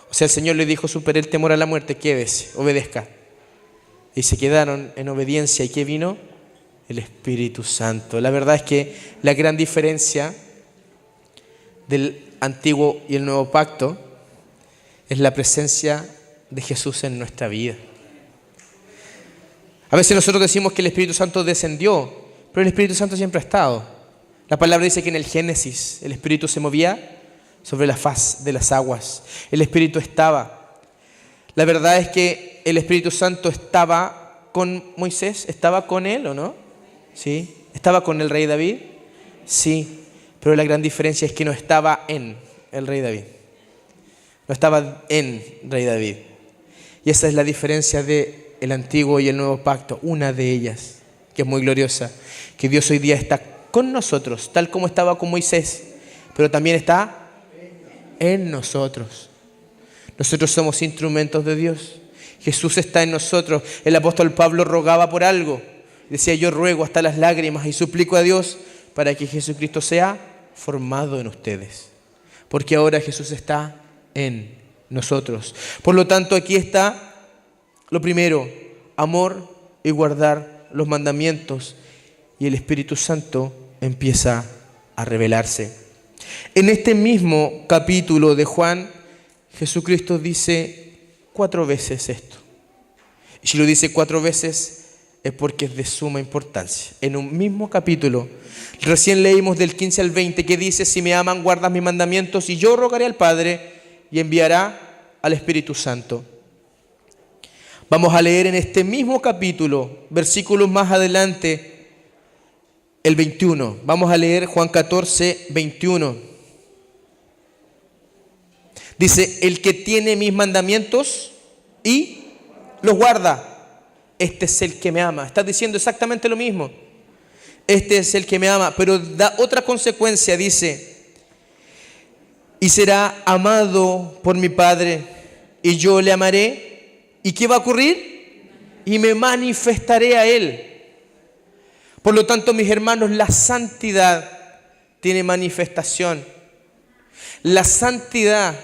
O sea, el Señor le dijo: supere el temor a la muerte, quédese, obedezca. Y se quedaron en obediencia. ¿Y qué vino? El Espíritu Santo. La verdad es que la gran diferencia del Antiguo y el Nuevo Pacto es la presencia de Jesús en nuestra vida. A veces nosotros decimos que el Espíritu Santo descendió, pero el Espíritu Santo siempre ha estado. La palabra dice que en el Génesis el Espíritu se movía sobre la faz de las aguas. El Espíritu estaba. La verdad es que el Espíritu Santo estaba con Moisés. ¿Estaba con él o no? Sí. ¿Estaba con el rey David? Sí. Pero la gran diferencia es que no estaba en el rey David. No estaba en rey David. Y esa es la diferencia del Antiguo y el Nuevo Pacto. Una de ellas, que es muy gloriosa, que Dios hoy día está con nosotros, tal como estaba con Moisés, pero también está en nosotros. Nosotros somos instrumentos de Dios. Jesús está en nosotros. El apóstol Pablo rogaba por algo. Decía: yo ruego hasta las lágrimas y suplico a Dios para que Jesucristo sea formado en ustedes. Porque ahora Jesús está en nosotros. Por lo tanto, aquí está lo primero: amor y guardar los mandamientos. Y el Espíritu Santo empieza a revelarse. En este mismo capítulo de Juan, Jesucristo dice 4 veces esto. Y si lo dice 4 veces es porque es de suma importancia. En un mismo capítulo, recién leímos del 15 al 20, que dice: si me aman, guardan mis mandamientos, y yo rogaré al Padre y enviará al Espíritu Santo. Vamos a leer en este mismo capítulo, versículos más adelante, el 21. Vamos a leer Juan 14, 21. Dice: el que tiene mis mandamientos y los guarda, este es el que me ama. Está diciendo exactamente lo mismo. Este es el que me ama, pero da otra consecuencia. Dice: y será amado por mi Padre, y yo le amaré. ¿Y qué va a ocurrir? Y me manifestaré a él. Por lo tanto, mis hermanos, la santidad tiene manifestación. La santidad,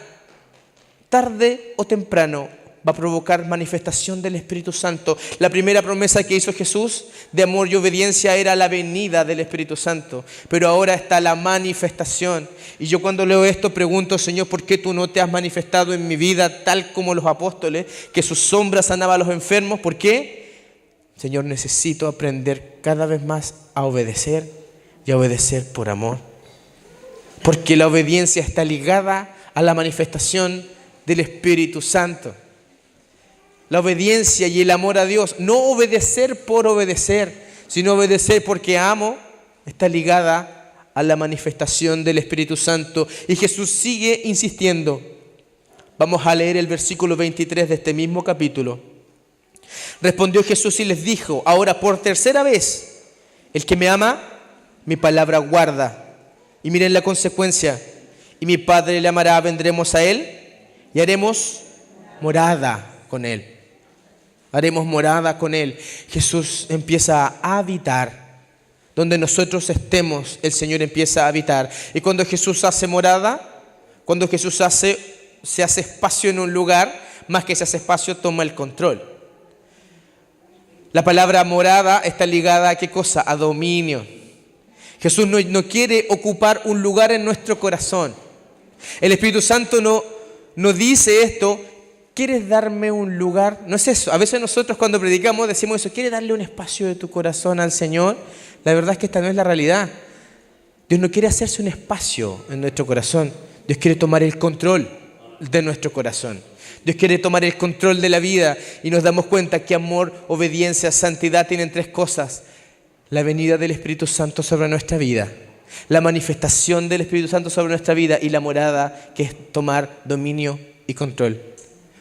tarde o temprano, va a provocar manifestación del Espíritu Santo. La primera promesa que hizo Jesús de amor y obediencia era la venida del Espíritu Santo. Pero ahora está la manifestación. Y yo cuando leo esto pregunto: Señor, ¿por qué tú no te has manifestado en mi vida tal como los apóstoles, que sus sombras sanaban a los enfermos? ¿Por qué? Señor, necesito aprender cada vez más a obedecer y a obedecer por amor. Porque la obediencia está ligada a la manifestación del Espíritu Santo. La obediencia y el amor a Dios, no obedecer por obedecer, sino obedecer porque amo, está ligada a la manifestación del Espíritu Santo. Y Jesús sigue insistiendo. Vamos a leer el versículo 23 de este mismo capítulo. Respondió Jesús y les dijo: ahora por tercera vez, el que me ama, mi palabra guarda. Y miren la consecuencia: y mi Padre le amará, vendremos a él y haremos morada con él. Haremos morada con él. Jesús empieza a habitar. Donde nosotros estemos, el Señor empieza a habitar. Y cuando Jesús hace morada, cuando Jesús se hace espacio en un lugar, más que se hace espacio, toma el control. La palabra morada está ligada a ¿qué cosa? A dominio. Jesús no quiere ocupar un lugar en nuestro corazón. El Espíritu Santo no dice esto: ¿quieres darme un lugar? No es eso. A veces nosotros cuando predicamos decimos eso: ¿quieres darle un espacio de tu corazón al Señor? La verdad es que esta no es la realidad. Dios no quiere hacerse un espacio en nuestro corazón. Dios quiere tomar el control de nuestro corazón. Dios quiere tomar el control de la vida. Y nos damos cuenta que amor, obediencia, santidad tienen 3 cosas. La venida del Espíritu Santo sobre nuestra vida, la manifestación del Espíritu Santo sobre nuestra vida y la morada, que es tomar dominio y control.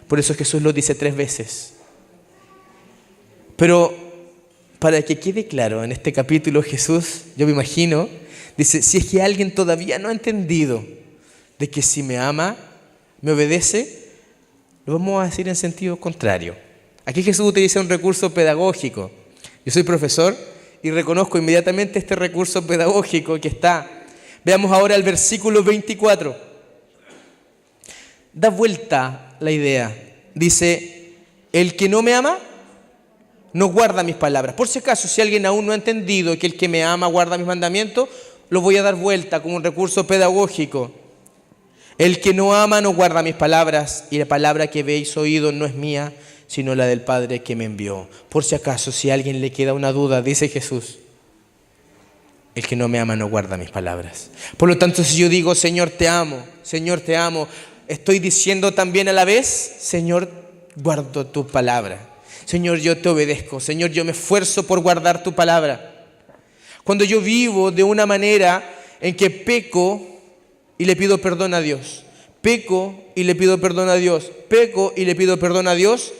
Por eso Jesús lo dice 3 veces. Pero para que quede claro, en este capítulo Jesús, yo me imagino, dice, si es que alguien todavía no ha entendido de que si me ama, me obedece, lo vamos a decir en sentido contrario. Aquí Jesús utiliza un recurso pedagógico. Yo soy profesor y reconozco inmediatamente este recurso pedagógico que está. Veamos ahora el versículo 24. Da vuelta la idea. Dice, el que no me ama, no guarda mis palabras. Por si acaso, si alguien aún no ha entendido que el que me ama guarda mis mandamientos, lo voy a dar vuelta como un recurso pedagógico. El que no ama no guarda mis palabras, y la palabra que habéis oído no es mía, sino la del Padre que me envió. Por si acaso, si a alguien le queda una duda, dice Jesús, el que no me ama no guarda mis palabras. Por lo tanto, si yo digo, Señor te amo, estoy diciendo también a la vez, Señor, guardo tu palabra. Señor, yo te obedezco. Señor, yo me esfuerzo por guardar tu palabra. Cuando yo vivo de una manera en que peco y le pido perdón a Dios, peco y le pido perdón a Dios, peco y le pido perdón a Dios,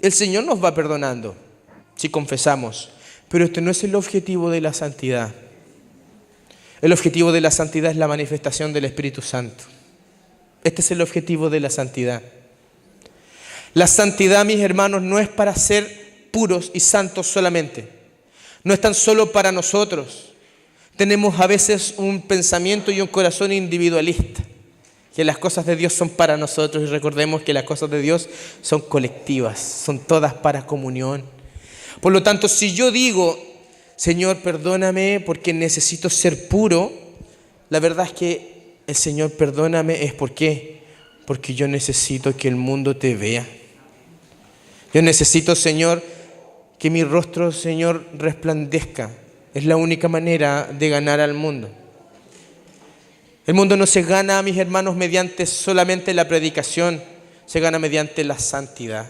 el Señor nos va perdonando si confesamos. Pero este no es el objetivo de la santidad. El objetivo de la santidad es la manifestación del Espíritu Santo. Este es el objetivo de la santidad. La santidad, mis hermanos, no es para ser puros y santos solamente. No es tan solo para nosotros. Tenemos a veces un pensamiento y un corazón individualista, que las cosas de Dios son para nosotros, y recordemos que las cosas de Dios son colectivas, son todas para comunión. Por lo tanto, si yo digo, Señor, perdóname porque necesito ser puro, la verdad es que el Señor perdóname es ¿por qué? Porque yo necesito que el mundo te vea. Yo necesito, Señor, que mi rostro, Señor, resplandezca. Es la única manera de ganar al mundo. El mundo no se gana, mis hermanos, mediante solamente la predicación, se gana mediante la santidad.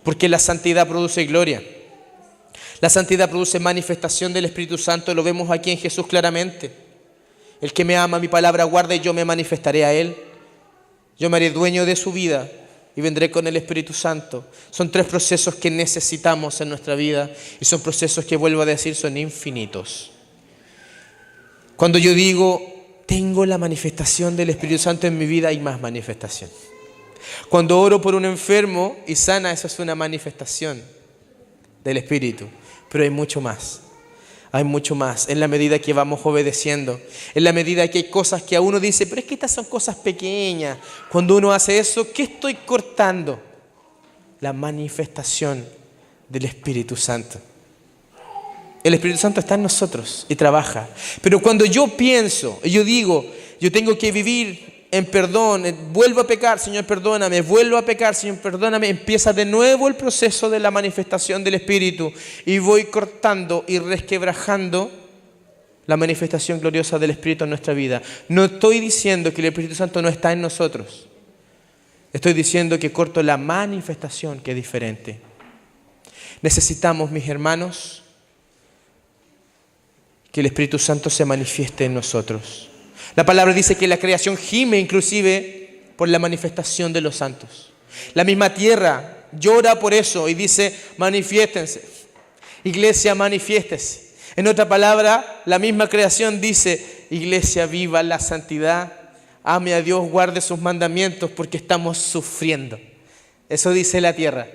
Porque la santidad produce gloria. La santidad produce manifestación del Espíritu Santo, lo vemos aquí en Jesús claramente. El que me ama, mi palabra guarda y yo me manifestaré a él. Yo me haré dueño de su vida y vendré con el Espíritu Santo. Son 3 procesos que necesitamos en nuestra vida y son procesos que, vuelvo a decir, son infinitos. Cuando yo digo, tengo la manifestación del Espíritu Santo en mi vida, hay más manifestación. Cuando oro por un enfermo y sana, eso es una manifestación del Espíritu. Pero hay mucho más. Hay mucho más. En la medida que vamos obedeciendo, en la medida que hay cosas que a uno dice, pero es que estas son cosas pequeñas. Cuando uno hace eso, ¿qué estoy cortando? La manifestación del Espíritu Santo. El Espíritu Santo está en nosotros y trabaja. Pero cuando yo pienso, yo digo, yo tengo que vivir en perdón, vuelvo a pecar, Señor, perdóname, vuelvo a pecar, Señor, perdóname, empieza de nuevo el proceso de la manifestación del Espíritu y voy cortando y resquebrajando la manifestación gloriosa del Espíritu en nuestra vida. No estoy diciendo que el Espíritu Santo no está en nosotros. Estoy diciendo que corto la manifestación, que es diferente. Necesitamos, mis hermanos, que el Espíritu Santo se manifieste en nosotros. La palabra dice que la creación gime inclusive por la manifestación de los santos. La misma tierra llora por eso y dice, manifiéstense. Iglesia, manifiéstese. En otra palabra, la misma creación dice, iglesia, viva la santidad, ame a Dios, guarde sus mandamientos porque estamos sufriendo. Eso dice la tierra.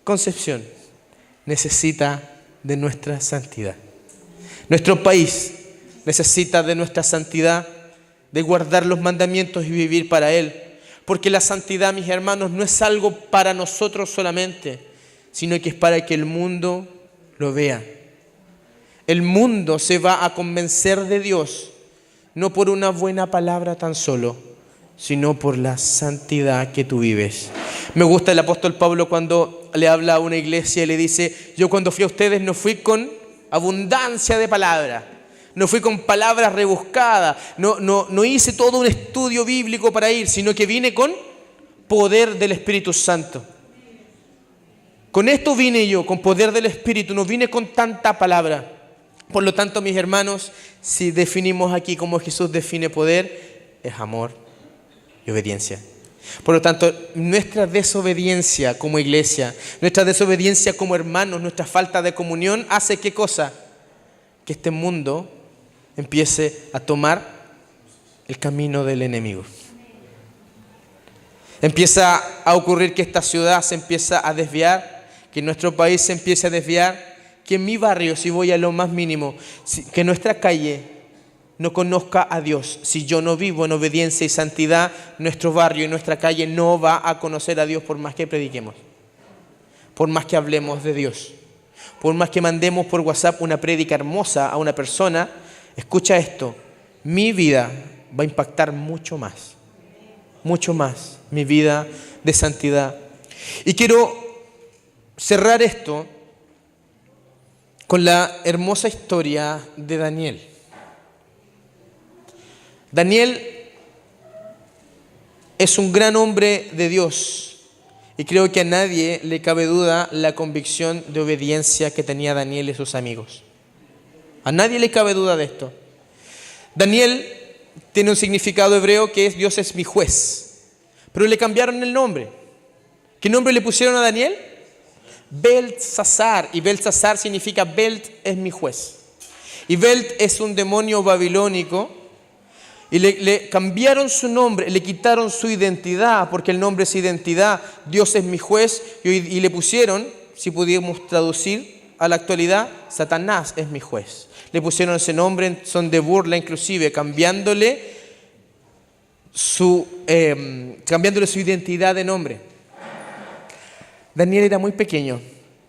Concepción necesita de nuestra santidad. Nuestro país necesita de nuestra santidad, de guardar los mandamientos y vivir para Él. Porque la santidad, mis hermanos, no es algo para nosotros solamente, sino que es para que el mundo lo vea. El mundo se va a convencer de Dios, no por una buena palabra tan solo, sino por la santidad que tú vives. Me gusta el apóstol Pablo cuando le habla a una iglesia y le dice, yo cuando fui a ustedes no fui con abundancia de palabras, no fui con palabras rebuscadas, no hice todo un estudio bíblico para ir, sino que vine con poder del Espíritu Santo. Con esto vine yo, con poder del Espíritu, no vine con tanta palabra. Por lo tanto, mis hermanos, si definimos aquí como Jesús define poder, es amor y obediencia. Por lo tanto, nuestra desobediencia como iglesia, nuestra desobediencia como hermanos, nuestra falta de comunión hace ¿qué cosa? Que este mundo empiece a tomar el camino del enemigo. Empieza a ocurrir que esta ciudad se empieza a desviar, que nuestro país se empiece a desviar, que en mi barrio, si voy a lo más mínimo, que nuestra calle no conozca a Dios. Si yo no vivo en obediencia y santidad, nuestro barrio y nuestra calle no va a conocer a Dios por más que prediquemos, por más que hablemos de Dios, por más que mandemos por WhatsApp una prédica hermosa a una persona. Escucha esto, mi vida va a impactar mucho más mi vida de santidad. Y quiero cerrar esto con la hermosa historia de Daniel. Daniel es un gran hombre de Dios y creo que a nadie le cabe duda la convicción de obediencia que tenía Daniel y sus amigos. A nadie le cabe duda de esto. Daniel tiene un significado hebreo que es Dios es mi juez, pero le cambiaron el nombre. ¿Qué nombre le pusieron a Daniel? Beltsasar, y Beltsasar significa Belt es mi juez. Y Belt es un demonio babilónico. Y le cambiaron su nombre, le quitaron su identidad, porque el nombre es identidad, Dios es mi juez, y le pusieron, si pudiéramos traducir a la actualidad, Satanás es mi juez. Le pusieron ese nombre en son de burla inclusive, cambiándole su identidad de nombre. Daniel era muy pequeño,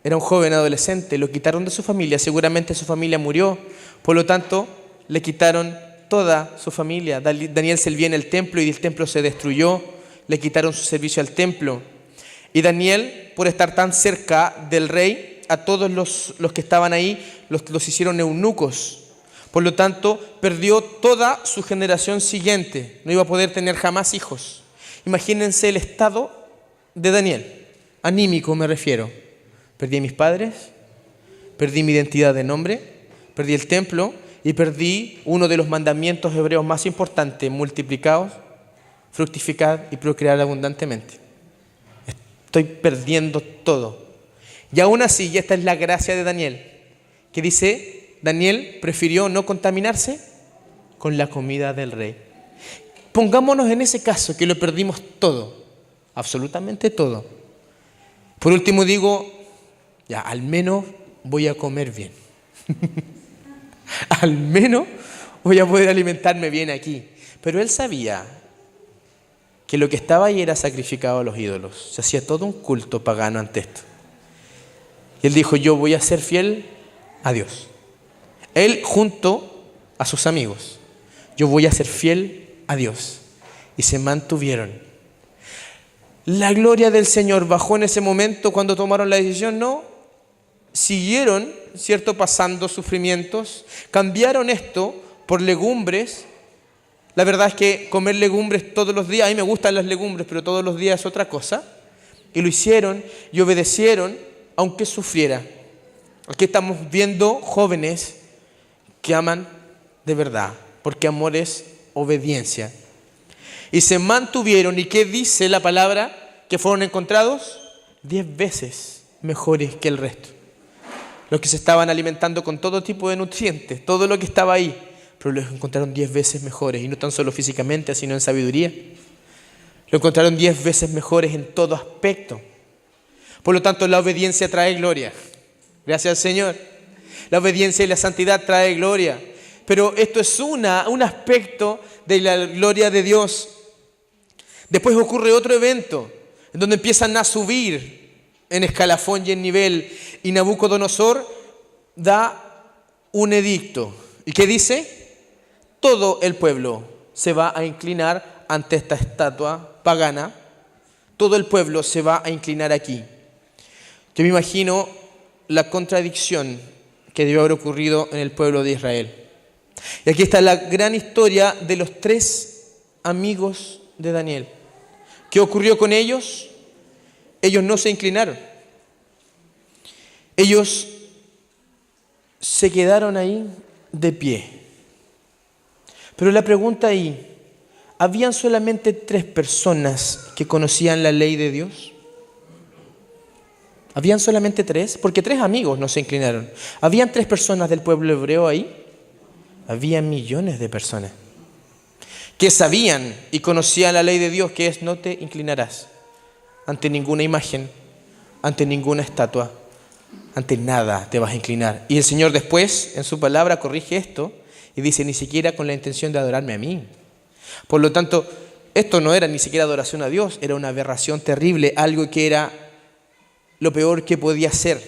era un joven adolescente, lo quitaron de su familia, seguramente su familia murió, por lo tanto le quitaron toda su familia. Daniel servía en el templo y el templo se destruyó, le quitaron su servicio al templo. Y Daniel, por estar tan cerca del rey, a todos los que estaban ahí los hicieron eunucos. Por lo tanto, perdió toda su generación siguiente, no iba a poder tener jamás hijos. Imagínense el estado de Daniel, anímico me refiero. Perdí a mis padres, perdí mi identidad de nombre, perdí el templo, y perdí uno de los mandamientos hebreos más importantes: multiplicaos, fructificad y procrear abundantemente. Estoy perdiendo todo. Y aún así, y esta es la gracia de Daniel, que dice, Daniel prefirió no contaminarse con la comida del rey. Pongámonos en ese caso, que lo perdimos todo, absolutamente todo. Por último digo, ya, al menos voy a comer bien. Al menos voy a poder alimentarme bien aquí. Pero él sabía que lo que estaba ahí era sacrificado a los ídolos. Se hacía todo un culto pagano ante esto. Y él dijo, yo voy a ser fiel a Dios. Él junto a sus amigos. Yo voy a ser fiel a Dios. Y se mantuvieron. La gloria del Señor bajó en ese momento cuando tomaron la decisión, no. Siguieron, ¿cierto?, pasando sufrimientos, cambiaron esto por legumbres. La verdad es que comer legumbres todos los días, a mí me gustan las legumbres, pero todos los días es otra cosa. Y lo hicieron y obedecieron, aunque sufriera. Aquí estamos viendo jóvenes que aman de verdad, porque amor es obediencia. Y se mantuvieron, ¿y qué dice la palabra? Que fueron encontrados 10 veces mejores que el resto. Los que se estaban alimentando con todo tipo de nutrientes, todo lo que estaba ahí, pero los encontraron 10 veces mejores, y no tan solo físicamente, sino en sabiduría. Lo encontraron 10 veces mejores en todo aspecto. Por lo tanto, la obediencia trae gloria. Gracias al Señor. La obediencia y la santidad trae gloria. Pero esto es un aspecto de la gloria de Dios. Después ocurre otro evento, en donde empiezan a subir en escalafón y en nivel, y Nabucodonosor da un edicto. ¿Y qué dice? Todo el pueblo se va a inclinar ante esta estatua pagana. Todo el pueblo se va a inclinar aquí. Yo me imagino la contradicción que debió haber ocurrido en el pueblo de Israel. Y aquí está la gran historia de los 3 amigos de Daniel. ¿Qué ocurrió con ellos? Ellos no se inclinaron. Ellos se quedaron ahí de pie. Pero la pregunta ahí, ¿habían solamente 3 personas que conocían la ley de Dios? ¿Habían solamente 3? Porque 3 amigos no se inclinaron. ¿Habían 3 personas del pueblo hebreo ahí? Había millones de personas que sabían y conocían la ley de Dios, que es: no te inclinarás ante ninguna imagen, ante ninguna estatua, ante nada te vas a inclinar. Y el Señor después, en su palabra, corrige esto y dice: ni siquiera con la intención de adorarme a mí. Por lo tanto, esto no era ni siquiera adoración a Dios, era una aberración terrible, algo que era lo peor que podía ser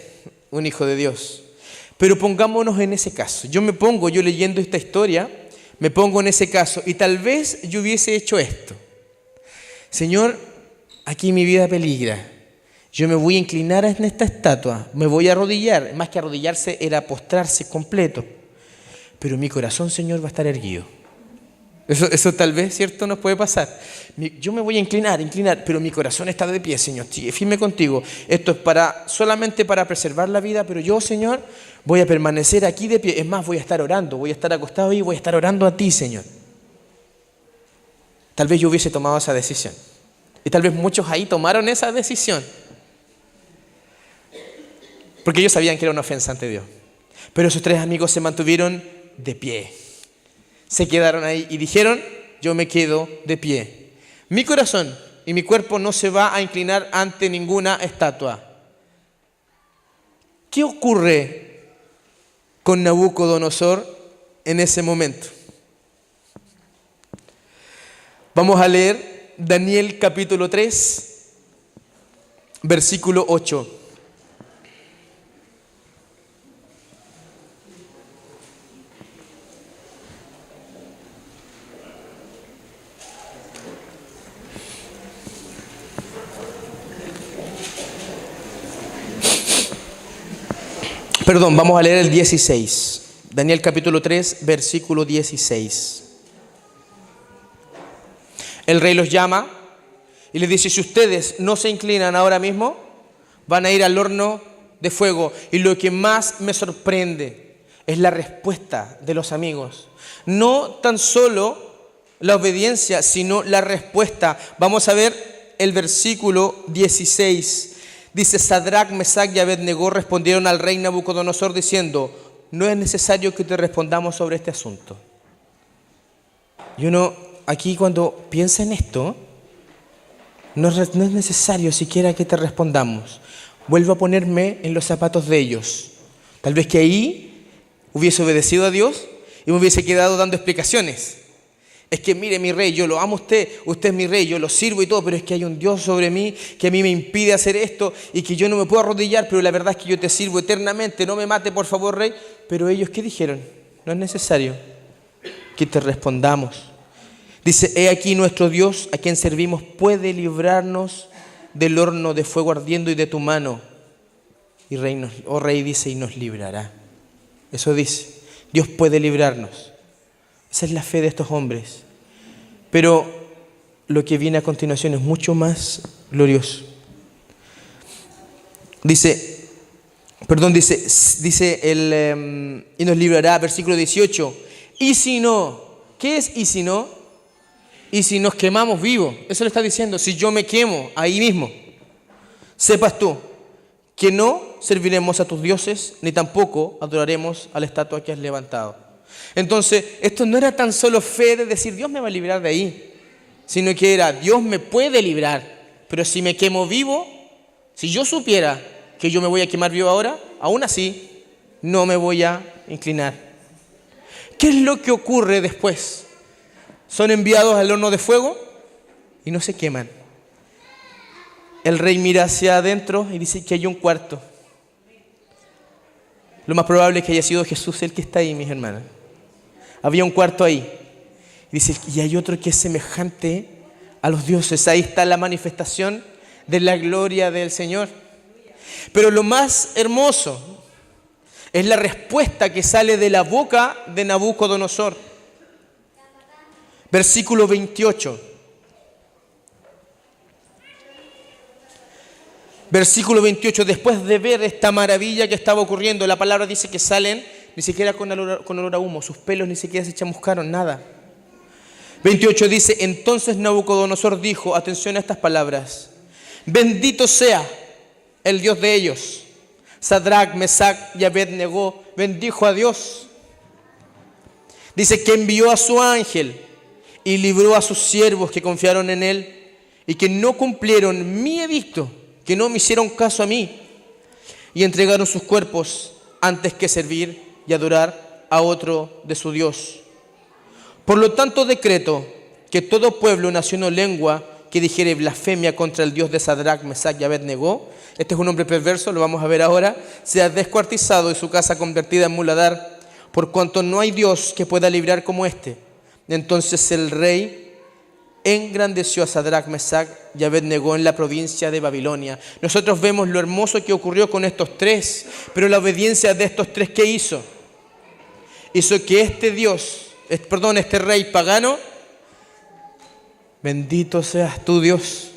un hijo de Dios. Pero pongámonos en ese caso. Yo leyendo esta historia, me pongo en ese caso y tal vez yo hubiese hecho esto. Señor, aquí mi vida peligra. Yo me voy a inclinar en esta estatua, me voy a arrodillar. Más que arrodillarse era postrarse completo. Pero mi corazón, Señor, va a estar erguido. Eso tal vez, ¿cierto?, nos puede pasar. Yo me voy a inclinar, pero mi corazón está de pie, Señor. Sí, firme contigo. Esto es solamente para preservar la vida, pero yo, Señor, voy a permanecer aquí de pie. Es más, voy a estar orando, voy a estar acostado ahí, voy a estar orando a ti, Señor. Tal vez yo hubiese tomado esa decisión. Y tal vez muchos ahí tomaron esa decisión. Porque ellos sabían que era una ofensa ante Dios. Pero esos 3 amigos se mantuvieron de pie. Se quedaron ahí y dijeron: yo me quedo de pie. Mi corazón y mi cuerpo no se va a inclinar ante ninguna estatua. ¿Qué ocurre con Nabucodonosor en ese momento? Vamos a leer Daniel capítulo 3, versículo 8. Perdón, vamos a leer el 16. Daniel capítulo 3, versículo 16. El rey los llama y les dice: si ustedes no se inclinan ahora mismo, van a ir al horno de fuego. Y lo que más me sorprende es la respuesta de los amigos. No tan solo la obediencia, sino la respuesta. Vamos a ver el versículo 16. Dice: Sadrac, Mesac y Abednego respondieron al rey Nabucodonosor diciendo: no es necesario que te respondamos sobre este asunto. Y uno aquí, cuando piensa en esto, no es necesario siquiera que te respondamos. Vuelvo a ponerme en los zapatos de ellos. Tal vez que ahí hubiese obedecido a Dios y me hubiese quedado dando explicaciones. Es que mire, mi rey, yo lo amo a usted, usted es mi rey, yo lo sirvo y todo, pero es que hay un Dios sobre mí que a mí me impide hacer esto y que yo no me puedo arrodillar, pero la verdad es que yo te sirvo eternamente, no me mate por favor, rey. Pero ellos, ¿qué dijeron? No es necesario que te respondamos. Dice: he aquí nuestro Dios, a quien servimos, puede librarnos del horno de fuego ardiendo y de tu mano. Y rey, oh rey, dice, y nos librará. Eso dice, Dios puede librarnos. Esa es la fe de estos hombres. Pero lo que viene a continuación es mucho más glorioso. Dice y nos librará, versículo 18. Y si no, ¿qué es y si no? Y si nos quemamos vivos, eso le está diciendo, si yo me quemo ahí mismo, sepas tú que no serviremos a tus dioses, ni tampoco adoraremos a la estatua que has levantado. Entonces, esto no era tan solo fe de decir Dios me va a librar de ahí, sino que era Dios me puede librar, pero si me quemo vivo, si yo supiera que yo me voy a quemar vivo ahora, aún así no me voy a inclinar. ¿Qué es lo que ocurre después? Son enviados al horno de fuego y no se queman. El rey mira hacia adentro y dice que hay un cuarto. Lo más probable es que haya sido Jesús el que está ahí, mis hermanos. Había un cuarto ahí. Dice, y hay otro que es semejante a los dioses. Ahí está la manifestación de la gloria del Señor. Pero lo más hermoso es la respuesta que sale de la boca de Nabucodonosor. Versículo 28. Versículo 28, después de ver esta maravilla que estaba ocurriendo, la palabra dice que salen ni siquiera con olor a humo, sus pelos ni siquiera se chamuscaron, nada. 28 dice, entonces Nabucodonosor dijo, atención a estas palabras, bendito sea el Dios de ellos. Sadrac, Mesac y Abed-Negó bendijo a Dios. Dice que envió a su ángel y libró a sus siervos que confiaron en él y que no cumplieron mi edicto, que no me hicieron caso a mí y entregaron sus cuerpos antes que servir y adorar a otro de su Dios. Por lo tanto decreto que todo pueblo, nación o lengua que dijere blasfemia contra el Dios de Sadrac, Mesac y Abed-Negó, este es un hombre perverso, lo vamos a ver ahora, sea descuartizado y su casa convertida en muladar, por cuanto no hay Dios que pueda librar como este. Entonces el rey engrandeció a Sadrac, Mesac y Abed-Negó en la provincia de Babilonia. Nosotros vemos lo hermoso que ocurrió con estos tres, pero la obediencia de estos tres, ¿qué hizo? Hizo que este rey pagano, bendito seas tú, Dios.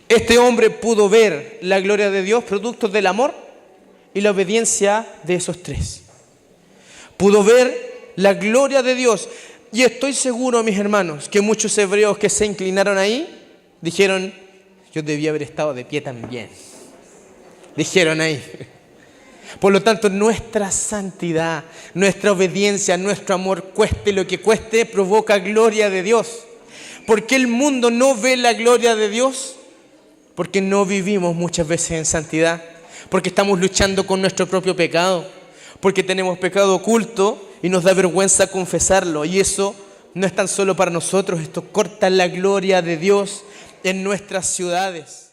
Este hombre pudo ver la gloria de Dios, producto del amor y la obediencia de esos tres. Pudo ver la gloria de Dios. Y estoy seguro, mis hermanos, que muchos hebreos que se inclinaron ahí, dijeron, yo debía haber estado de pie también. Dijeron ahí. Por lo tanto, nuestra santidad, nuestra obediencia, nuestro amor, cueste lo que cueste, provoca gloria de Dios. ¿Por qué el mundo no ve la gloria de Dios? Porque no vivimos muchas veces en santidad. Porque estamos luchando con nuestro propio pecado. Porque tenemos pecado oculto y nos da vergüenza confesarlo. Y eso no es tan solo para nosotros, esto corta la gloria de Dios en nuestras ciudades.